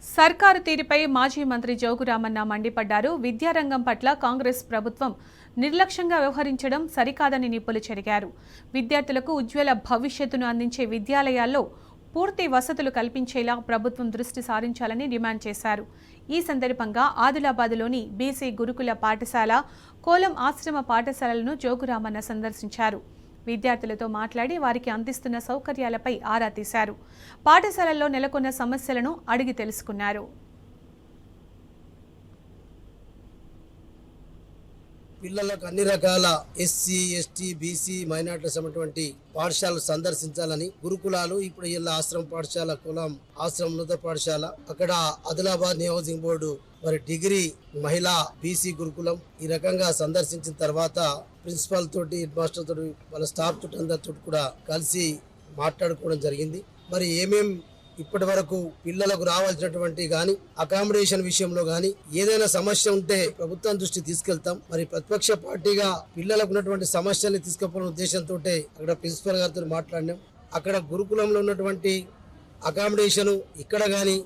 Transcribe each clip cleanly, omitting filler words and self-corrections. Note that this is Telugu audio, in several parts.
సర్కారు తీరుపై మాజీ మంత్రి జోగురామన్న మండిపడ్డారు. విద్యారంగం పట్ల కాంగ్రెస్ ప్రభుత్వం నిర్లక్ష్యంగా వ్యవహరించడం సరికాదని నిప్పులు చెరిగారు. విద్యార్థులకు ఉజ్వల భవిష్యత్తును అందించే విద్యాలయాల్లో పూర్తి వసతులు కల్పించేలా ప్రభుత్వం దృష్టి సారించాలని డిమాండ్ చేశారు. ఈ సందర్భంగా ఆదిలాబాద్లోని బీసీ గురుకుల పాఠశాల, కోలం ఆశ్రమ పాఠశాలలను జోగురామన్న సందర్శించారు. విద్యార్థులతో మాట్లాడి వారికి అందిస్తున్న సౌకర్యాలపై ఆరా తీశారు. పాఠశాలల్లో నెలకొన్న సమస్యలను అడిగి తెలుసుకున్నారు. పిల్లలకు అన్ని రకాల ఎస్సీ, ఎస్టీ, బీసీ, మైనార్టీస్ అటువంటి పాఠశాలలు సందర్శించాలని గురుకులాలు ఇప్పుడు ఇలా ఆశ్రమ పాఠశాల, కులం ఆశ్రమ ఉన్నత పాఠశాల, అక్కడ ఆదిలాబాద్ నియోజక బోర్డు మరి డిగ్రీ మహిళా బీసీ గురుకులం ఈ రకంగా సందర్శించిన తర్వాత ప్రిన్సిపాల్ తోటి, హెడ్ మాస్టర్ తోటి, వాళ్ళ స్టాఫ్ తోటి అందరితో కూడా కలిసి మాట్లాడుకోవడం జరిగింది. మరి ఏమేం ఇప్పటి వరకు పిల్లలకు రావాల్సినటువంటి గాని అకామిడేషన్ విషయంలో గాని ఏదైనా సమస్య ఉంటే ప్రభుత్వం దృష్టి తీసుకెళ్తాం. మరి ప్రతిపక్ష పార్టీగా పిల్లలకు ఉన్నటువంటి సమస్యల్ని తీసుకుపోయిన ఉద్దేశంతో అక్కడ ప్రిన్సిపల్ గారితో మాట్లాడినాం. అక్కడ గురుకులంలో ఉన్నటువంటి అకామిడేషన్ ఇక్కడ గాని,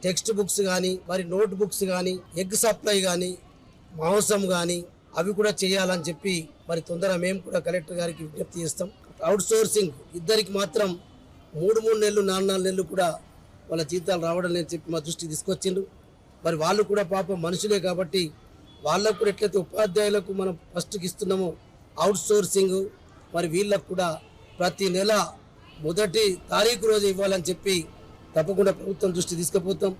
టెక్స్ట్ బుక్స్ గాని, మరి నోట్ బుక్స్ గాని, ఎగ్ సప్లై గాని, మాంసం గాని అవి కూడా చేయాలని చెప్పి మరి తొందరగా మేము కూడా కలెక్టర్ గారికి విజ్ఞప్తి చేస్తాం. అవుట్ సోర్సింగ్ ఇద్దరికి మాత్రం 3 నెలలు 4 నెలలు కూడా వాళ్ళ జీతాలు రావడం లేని చెప్పి మా దృష్టికి తీసుకొచ్చిండ్రు. మరి వాళ్ళు కూడా పాపం మనుషులే కాబట్టి వాళ్ళకు కూడా ఎట్లయితే ఉపాధ్యాయులకు మనం ఫస్ట్కి ఇస్తున్నామో అవుట్ సోర్సింగ్ మరి వీళ్ళకు కూడా ప్రతి నెల మొదటి తారీఖు రోజు ఇవ్వాలని చెప్పి తప్పకుండా ప్రభుత్వం దృష్టి తీసుకుపోతాం.